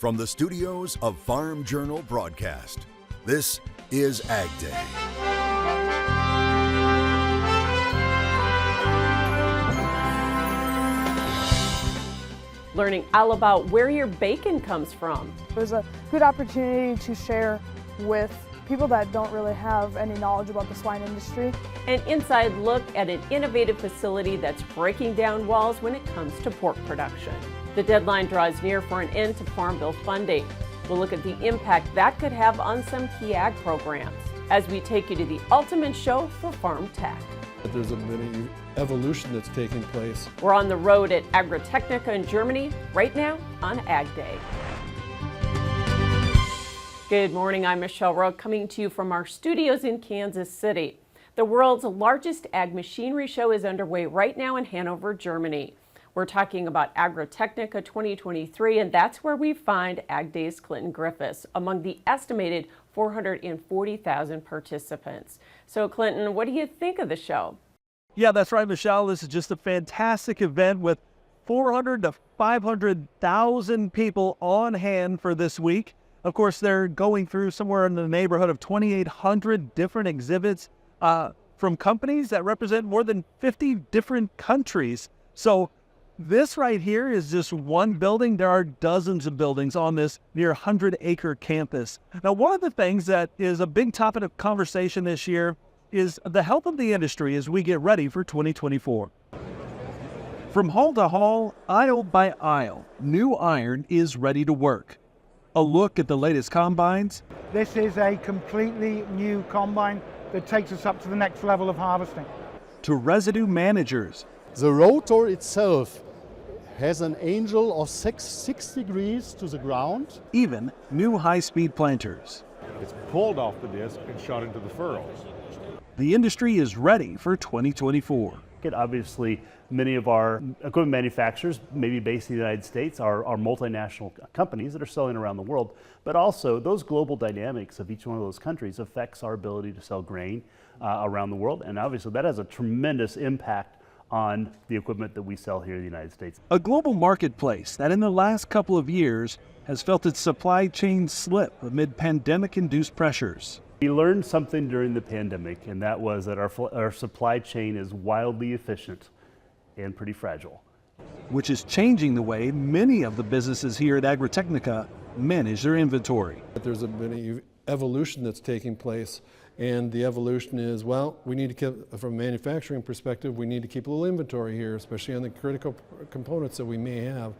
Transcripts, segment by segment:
From the studios of Farm Journal Broadcast, this is AgDay. Learning all about where your bacon comes from. It was a good opportunity to share with people that don't really have any knowledge about the swine industry. An inside look at an innovative facility that's breaking down walls when it comes to pork production. The deadline draws near for an end to Farm Bill funding. We'll look at the impact that could have on some key ag programs as we take you to the ultimate show for farm tech. There's a mini evolution that's taking place. We're on the road at Agri-tech in Germany right now on AgDay. Good morning, I'm Michelle Rowe coming to you from our studios in Kansas City. The world's largest ag machinery show is underway right now in Hanover, Germany. We're talking about Agri-tech 2023, and that's where we find AgDay's Clinton Griffiths among the estimated 440,000 participants. So Clinton, what do you think of the show? Yeah, that's right, Michelle. This is just a fantastic event with 400 to 500,000 people on hand for this week. Of course, they're going through somewhere in the neighborhood of 2,800 different exhibits from companies that represent more than 50 different countries. So this right here is just one building. There are dozens of buildings on this near 100-acre campus. Now, one of the things that is a big topic of conversation this year is the health of the industry as we get ready for 2024. From hall to hall, aisle by aisle, new iron is ready to work. A look at the latest combines. This is a completely new combine that takes us up to the next level of harvesting. To residue managers. The rotor itself has an angle of 6 degrees to the ground. Even new high-speed planters. It's pulled off the disc and shot into the furrows. The industry is ready for 2024. Obviously, many of our equipment manufacturers, maybe based in the United States, are multinational companies that are selling around the world. But also, those global dynamics of each one of those countries affects our ability to sell grain around the world. And obviously, that has a tremendous impact on the equipment that we sell here in the United States. A global marketplace that in the last couple of years has felt its supply chain slip amid pandemic-induced pressures. We learned something during the pandemic, and that was that our supply chain is wildly efficient and pretty fragile. Which is changing the way many of the businesses here at Agri-tech manage their inventory. There's a mini evolution that's taking place, and the evolution is, well, we need to keep, from a manufacturing perspective, we need to keep a little inventory here, especially on the critical components that we may have.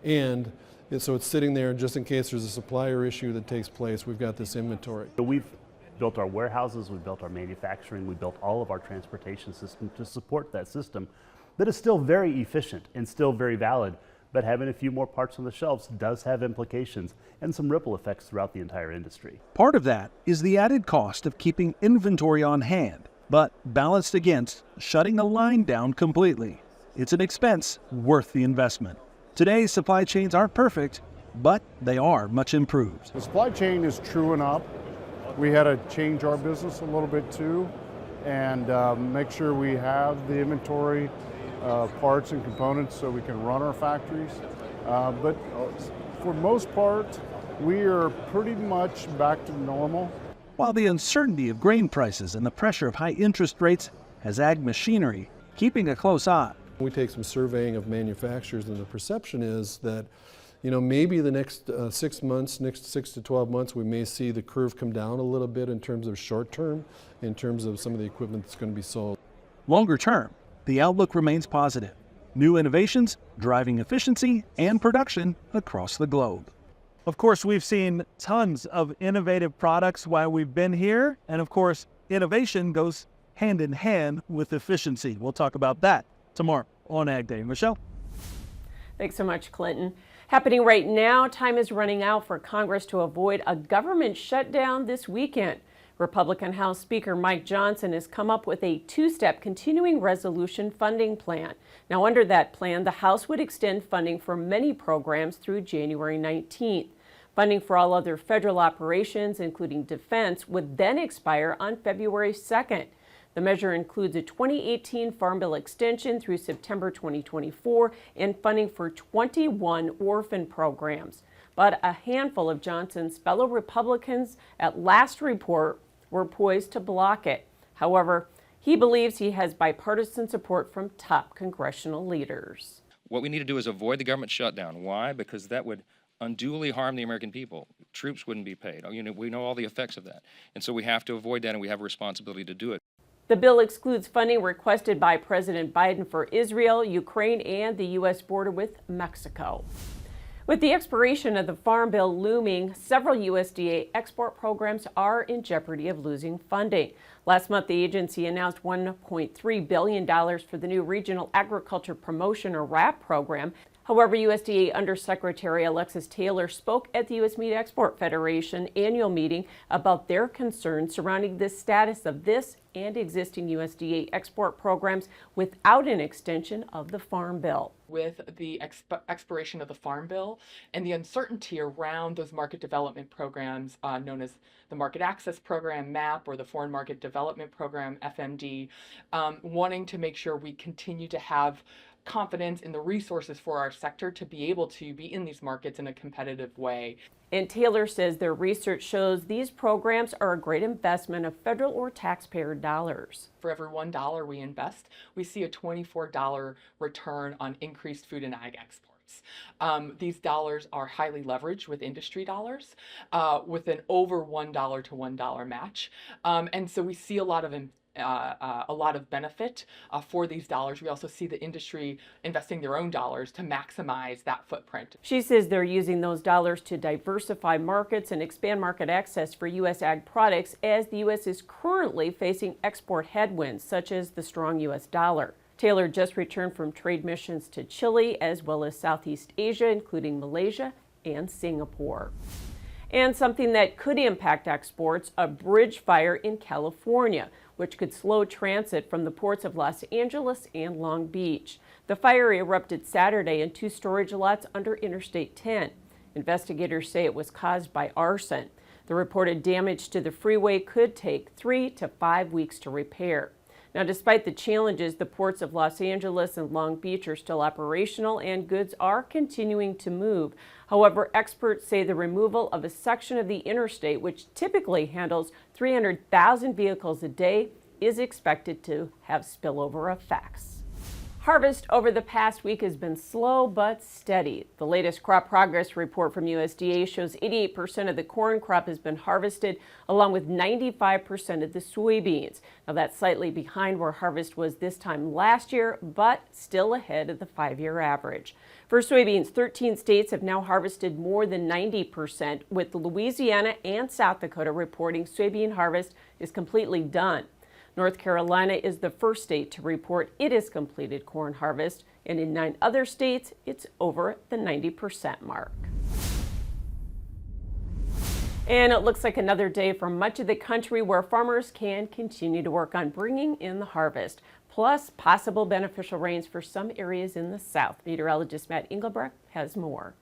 And so it's sitting there just in case there's a supplier issue that takes place, we've got this inventory. So we've built our warehouses, we've built our manufacturing, we built all of our transportation system to support that system that is still very efficient and still very valid, but having a few more parts on the shelves does have implications and some ripple effects throughout the entire industry. Part of that is the added cost of keeping inventory on hand, but balanced against shutting a line down completely. It's an expense worth the investment. Today's supply chains aren't perfect, but they are much improved. The supply chain is truing up. We had to change our business a little bit too and make sure we have the inventory parts and components so we can run our factories. But for most part, we are pretty much back to normal. While the uncertainty of grain prices and the pressure of high interest rates has ag machinery keeping a close eye. We take some surveying of manufacturers, and the perception is that, you know, maybe the next 6 months, next 6 to 12 months, we may see the curve come down a little bit in terms of short term, in terms of some of the equipment that's going to be sold. Longer term, the outlook remains positive. New innovations driving efficiency and production across the globe. Of course, we've seen tons of innovative products while we've been here, and of course, innovation goes hand in hand with efficiency. We'll talk about that tomorrow on AgDay. Michelle? Thanks so much, Clinton. Happening right now, time is running out for Congress to avoid a government shutdown this weekend. Republican House Speaker Mike Johnson has come up with a two-step continuing resolution funding plan. Now, under that plan, the House would extend funding for many programs through January 19th. Funding for all other federal operations, including defense, would then expire on February 2nd. The measure includes a 2018 Farm Bill extension through September 2024 and funding for 21 orphan programs. but a handful of Johnson's fellow Republicans at last report were poised to block it. However, he believes he has bipartisan support from top congressional leaders. What we need to do is avoid the government shutdown. Why? Because that would unduly harm the American people. Troops wouldn't be paid. We know all the effects of that. And so we have to avoid that, and we have a responsibility to do it. The bill excludes funding requested by President Biden for Israel, Ukraine, and the U.S. border with Mexico. With the expiration of the Farm Bill looming, several USDA export programs are in jeopardy of losing funding. Last month, the agency announced $1.3 billion for the new Regional Agriculture Promotion, or RAP program. However, USDA Undersecretary Alexis Taylor spoke at the U.S. Meat Export Federation annual meeting about their concerns surrounding the status of this and existing USDA export programs without an extension of the Farm Bill. With the expiration of the Farm Bill and the uncertainty around those market development programs known as the Market Access Program, MAP, or the Foreign Market Development Program, FMD, wanting to make sure we continue to have confidence in the resources for our sector to be able to be in these markets in a competitive way. And Taylor says their research shows these programs are a great investment of federal or taxpayer dollars. For every $1 we invest, we see a $24 return on increased food and ag exports. These dollars are highly leveraged with industry dollars, with an over $1 to $1 match. And so we see a lot of benefit for these dollars. We also see the industry investing their own dollars to maximize that footprint. She says they're using those dollars to diversify markets and expand market access for U.S. ag products, as the U.S. is currently facing export headwinds, such as the strong U.S. dollar. Taylor just returned from trade missions to Chile as well as Southeast Asia, including Malaysia and Singapore. And something that could impact exports, a bridge fire in California, which could slow transit from the ports of Los Angeles and Long Beach. The fire erupted Saturday in 2 storage lots under Interstate 10. Investigators say it was caused by arson. The reported damage to the freeway could take 3 to 5 weeks to repair. Now, despite the challenges, the ports of Los Angeles and Long Beach are still operational and goods are continuing to move. However, experts say the removal of a section of the interstate, which typically handles 300,000 vehicles a day, is expected to have spillover effects. Harvest over the past week has been slow but steady. The latest crop progress report from USDA shows 88% of the corn crop has been harvested, along with 95% of the soybeans. Now, that's slightly behind where harvest was this time last year, but still ahead of the 5-year average. For soybeans, 13 states have now harvested more than 90%, with Louisiana and South Dakota reporting soybean harvest is completely done. North Carolina is the first state to report it has completed corn harvest, and in 9 other states, it's over the 90% mark. And it looks like another day for much of the country where farmers can continue to work on bringing in the harvest, plus possible beneficial rains for some areas in the south. Meteorologist Matt Engelbrecht has more.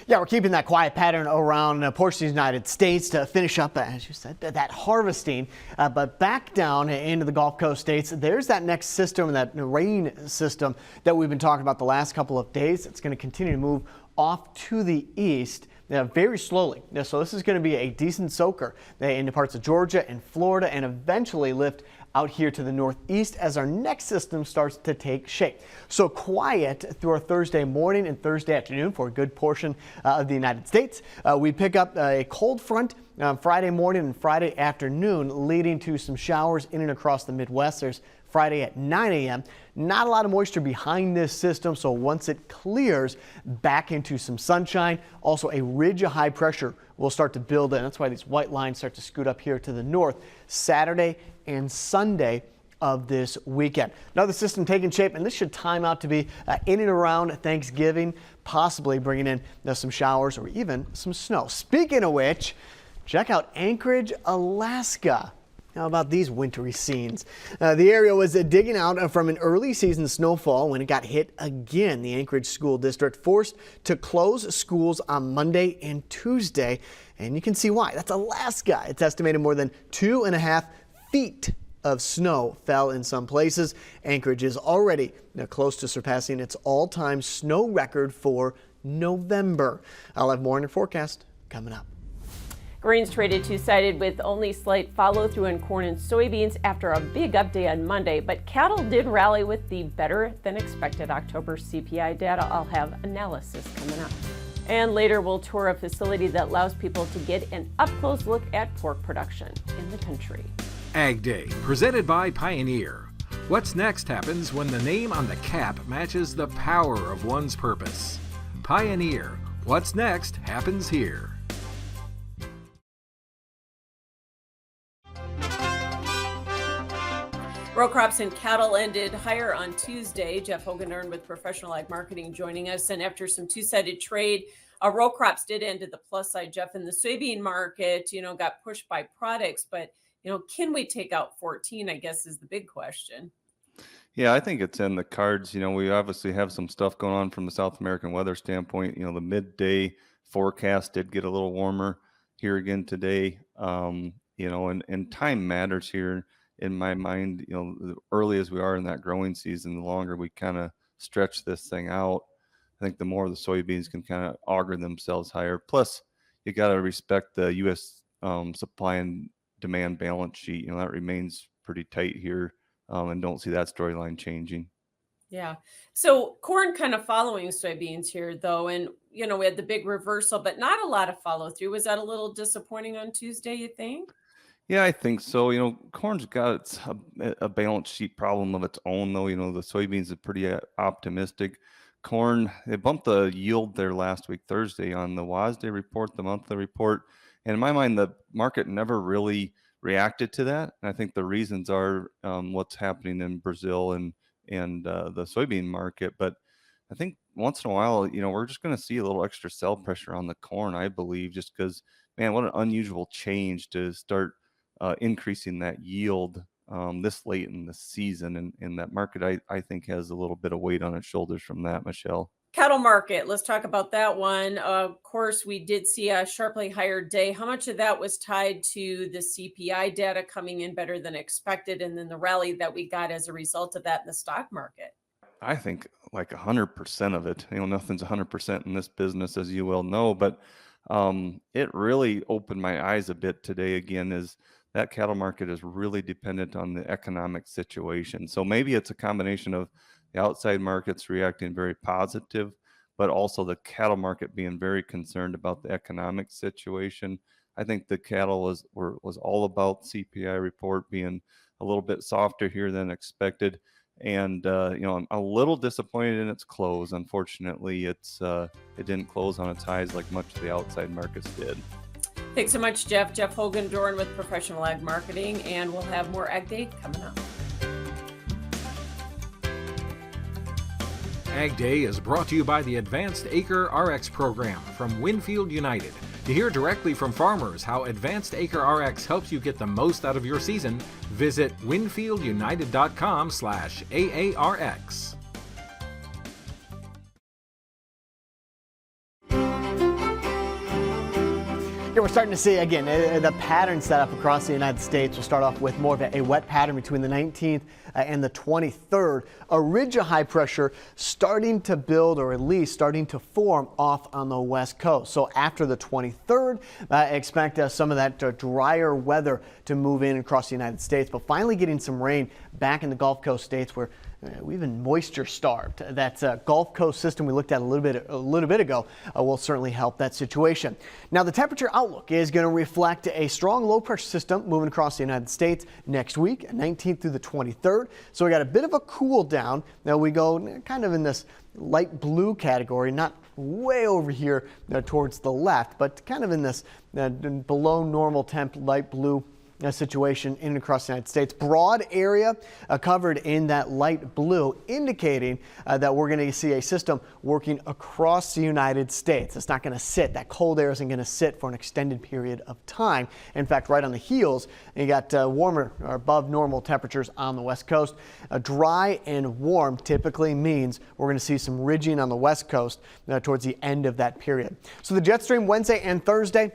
Yeah, we're keeping that quiet pattern around portions of the United States to finish up, as you said, that harvesting. But back down into the Gulf Coast states, there's that next system, that rain system that we've been talking about the last couple of days. It's going to continue to move off to the east very slowly. So this is going to be a decent soaker into parts of Georgia and Florida, and eventually lift out here to the northeast as our next system starts to take shape. So quiet through our Thursday morning and Thursday afternoon for a good portion of the United States. We pick up a cold front Friday morning and Friday afternoon, leading to some showers in and across the Midwest. There's Friday at 9 a.m. Not a lot of moisture behind this system, so once it clears, back into some sunshine. Also, a ridge of high pressure will start to build in. That's why these white lines start to scoot up here to the north Saturday and Sunday of this weekend. Another system taking shape, and this should time out to be in and around Thanksgiving, possibly bringing in some showers or even some snow. Speaking of which, check out Anchorage, Alaska. How about these wintry scenes? The area was digging out from an early season snowfall when it got hit again. The Anchorage School District forced to close schools on Monday and Tuesday, and you can see why. That's Alaska. It's estimated more than 2.5 feet of snow fell in some places. Anchorage is already close to surpassing its all-time snow record for November. I'll have more in your forecast coming up. Grains traded two-sided with only slight follow-through in corn and soybeans after a big up day on Monday, but cattle did rally with the better-than-expected October CPI data. I'll have analysis coming up. And later we'll tour a facility that allows people to get an up-close look at pork production in the country. Ag Day, presented by Pioneer. What's next happens when the name on the cap matches the power of one's purpose. Pioneer, what's next happens here. Row crops and cattle ended higher on Tuesday. Jeff Hogan with Professional Ag Marketing joining us. And after some two-sided trade, row crops did end to the plus side, Jeff. And the soybean market, got pushed by products. But, can we take out 14, I guess, is the big question. Yeah, I think it's in the cards. We obviously have some stuff going on from the South American weather standpoint. The midday forecast did get a little warmer here again today. And time matters here. In my mind, the early as we are in that growing season, the longer we kind of stretch this thing out, I think the more the soybeans can kind of auger themselves higher. Plus, you got to respect the U.S. Supply and demand balance sheet. That remains pretty tight here, and don't see that storyline changing. Yeah. So corn kind of following soybeans here, though. And, we had the big reversal, but not a lot of follow through. Was that a little disappointing on Tuesday, you think? Yeah, I think so. Corn's got a balance sheet problem of its own, though. The soybeans are pretty optimistic. Corn, they bumped the yield there last week, Thursday, on the WASDE report, the monthly report. And in my mind, the market never really reacted to that. And I think the reasons are what's happening in Brazil and the soybean market. But I think once in a while, we're just going to see a little extra sell pressure on the corn, I believe, just because, man, what an unusual change to start increasing that yield this late in the season, and that market I think has a little bit of weight on its shoulders from that, Michelle. Cattle market, let's talk about that one. Of course, we did see a sharply higher day. How much of that was tied to the CPI data coming in better than expected, and then the rally that we got as a result of that in the stock market? I think like 100% of it. Nothing's 100% in this business, as you well know, but it really opened my eyes a bit today again, is that cattle market is really dependent on the economic situation. So maybe it's a combination of the outside markets reacting very positive, but also the cattle market being very concerned about the economic situation. I think the cattle was all about CPI report being a little bit softer here than expected. And, I'm a little disappointed in its close. Unfortunately, it didn't close on its highs like much of the outside markets did. Thanks so much, Jeff. Jeff Hogan with Professional Ag Marketing, and we'll have more Ag Day coming up. Ag Day is brought to you by the Advanced Acre RX program from Winfield United. To hear directly from farmers how Advanced Acre RX helps you get the most out of your season, visit winfieldunited.com/AARX. We're starting to see, again, the pattern set up across the United States. We'll start off with more of a wet pattern between the 19th and the 23rd. A ridge of high pressure starting to build, or at least starting to form off on the west coast. So after the 23rd, expect some of that drier weather to move in across the United States, but finally getting some rain back in the Gulf Coast states where we've been moisture starved. That Gulf Coast system we looked at a little bit ago will certainly help that situation. Now the temperature outlook is going to reflect a strong low pressure system moving across the United States next week, 19th through the 23rd. So we got a bit of a cool down. Now we go kind of in this light blue category, not way over here towards the left, but kind of in this below normal temp light blue situation in and across the United States. Broad area covered in that light blue, indicating that we're going to see a system working across the United States. It's not going to sit. That cold air isn't going to sit for an extended period of time. In fact, right on the heels, you got warmer or above normal temperatures on the west coast. Dry and warm typically means we're going to see some ridging on the west coast towards the end of that period. So the jet stream Wednesday and Thursday,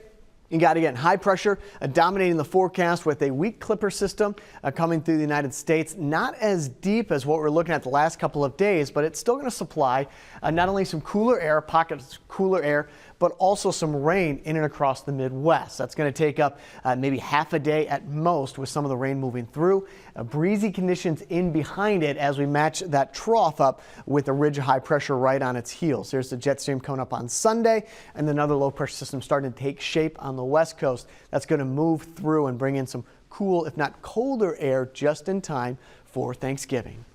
You got again high pressure dominating the forecast with a weak clipper system coming through the United States. Not as deep as what we're looking at the last couple of days, but it's still going to supply not only some cooler air, pockets of cooler air, but also some rain in and across the Midwest. That's going to take up maybe half a day at most with some of the rain moving through. Breezy conditions in behind it as we match that trough up with a ridge of high pressure right on its heels. There's the jet stream coming up on Sunday, and another low pressure system starting to take shape on the west coast. That's going to move through and bring in some cool, if not colder air just in time for Thanksgiving.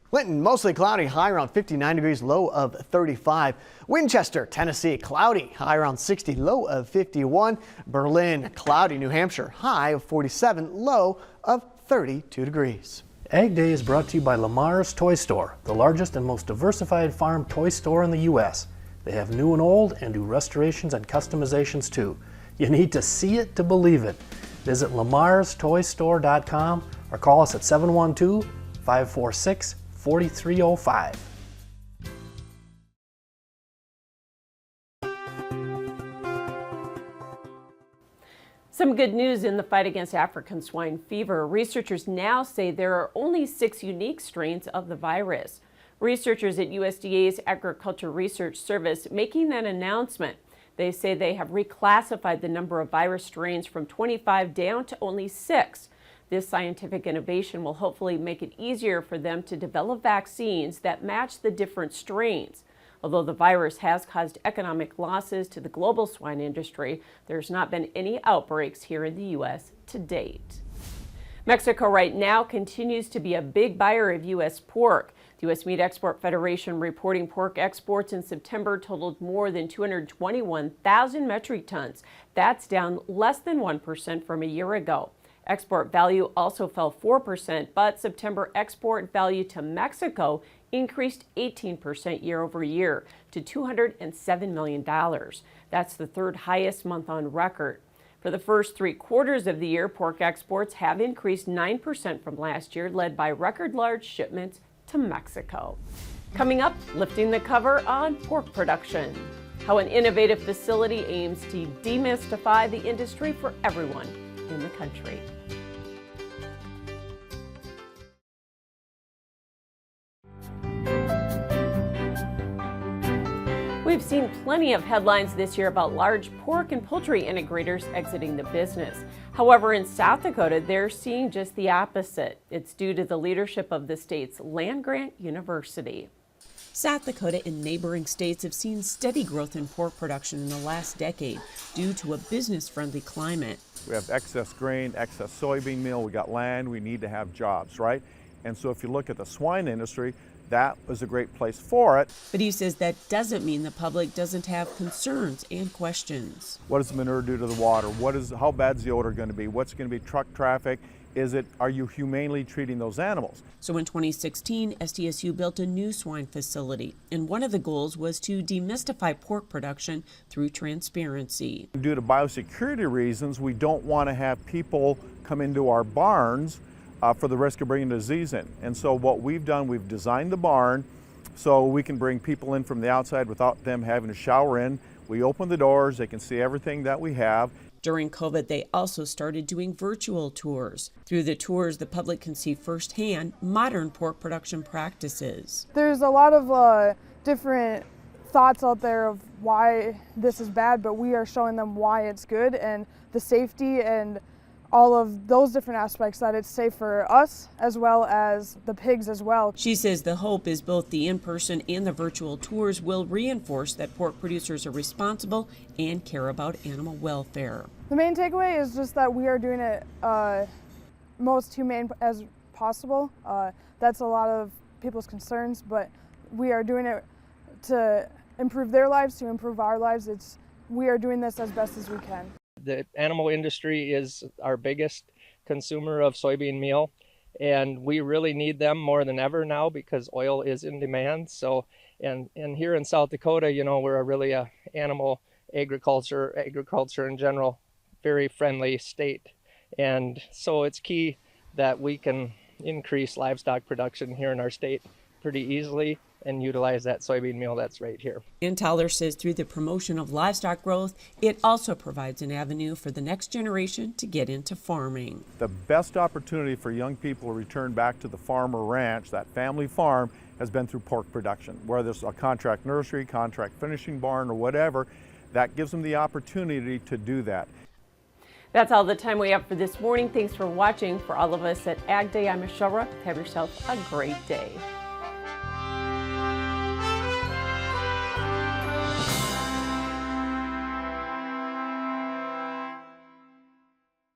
Clinton, mostly cloudy, high around 59 degrees, low of 35. Winchester, Tennessee, cloudy, high around 60, low of 51. Berlin, cloudy, New Hampshire, high of 47, low of 32 degrees. Ag Day is brought to you by Lamar's Toy Store, the largest and most diversified farm toy store in the U.S. They have new and old and do restorations and customizations too. You need to see it to believe it. Visit lamarstoystore.com or call us at 712-546-4305. Some good news in the fight against African swine fever. Researchers now say there are only 6 unique strains of the virus. Researchers at USDA's Agriculture Research Service making that announcement. They say they have reclassified the number of virus strains from 25 down to only 6. This scientific innovation will hopefully make it easier for them to develop vaccines that match the different strains. Although the virus has caused economic losses to the global swine industry, there's not been any outbreaks here in the U.S. to date. Mexico right now continues to be a big buyer of U.S. pork. The U.S. Meat Export Federation reporting pork exports in September totaled more than 221,000 metric tons. That's down less than 1% from a year ago. Export value also fell 4%, but September export value to Mexico increased 18% year over year to $207 million. That's the third highest month on record. For the first 3 quarters of the year, pork exports have increased 9% from last year, led by record large shipments to Mexico. Coming up, lifting the cover on pork production. How an innovative facility aims to demystify the industry for everyone in the country. We've seen plenty of headlines this year about large pork and poultry integrators exiting the business. However, in South Dakota, they're seeing just the opposite. It's due to the leadership of the state's land-grant university. South Dakota and neighboring states have seen steady growth in pork production in the last decade due to a business-friendly climate. We have excess grain, excess soybean meal, we got land, we need to have jobs, right? And so if you look at the swine industry, that was a great place for it. But he says that doesn't mean the public doesn't have concerns and questions. What does the manure do to the water? How bad's the odor going to be? What's going to be truck traffic? Are you humanely treating those animals? So in 2016, SDSU built a new swine facility, and one of the goals was to demystify pork production through transparency. Due to biosecurity reasons, we don't want to have people come into our barns for the risk of bringing disease in. And so what we've done, we've designed the barn so we can bring people in from the outside without them having to shower in. We open the doors, they can see everything that we have. During COVID, they also started doing virtual tours. Through the tours, the public can see firsthand modern pork production practices. There's a lot of different thoughts out there of why this is bad, but we are showing them why it's good and the safety and all of those different aspects, that it's safe for us as well as the pigs as well. She says the hope is both the in-person and the virtual tours will reinforce that pork producers are responsible and care about animal welfare. The main takeaway is just that we are doing it most humane as possible. That's a lot of people's concerns, but we are doing it to improve their lives, to improve our lives. We are doing this as best as we can. The animal industry is our biggest consumer of soybean meal, and we really need them more than ever now because oil is in demand. So, and here in South Dakota, you know, we're really a animal agriculture in general, very friendly state. And so it's key that we can increase livestock production here in our state pretty easily and utilize that soybean meal that's right here. And Tyler says through the promotion of livestock growth, it also provides an avenue for the next generation to get into farming. The best opportunity for young people to return back to the farm or ranch, that family farm, has been through pork production, whether it's a contract nursery, contract finishing barn, or whatever. That gives them the opportunity to do that. That's all the time we have for this morning. Thanks for watching. For all of us at AgDay, I'm Michelle Rupp. Have yourself a great day.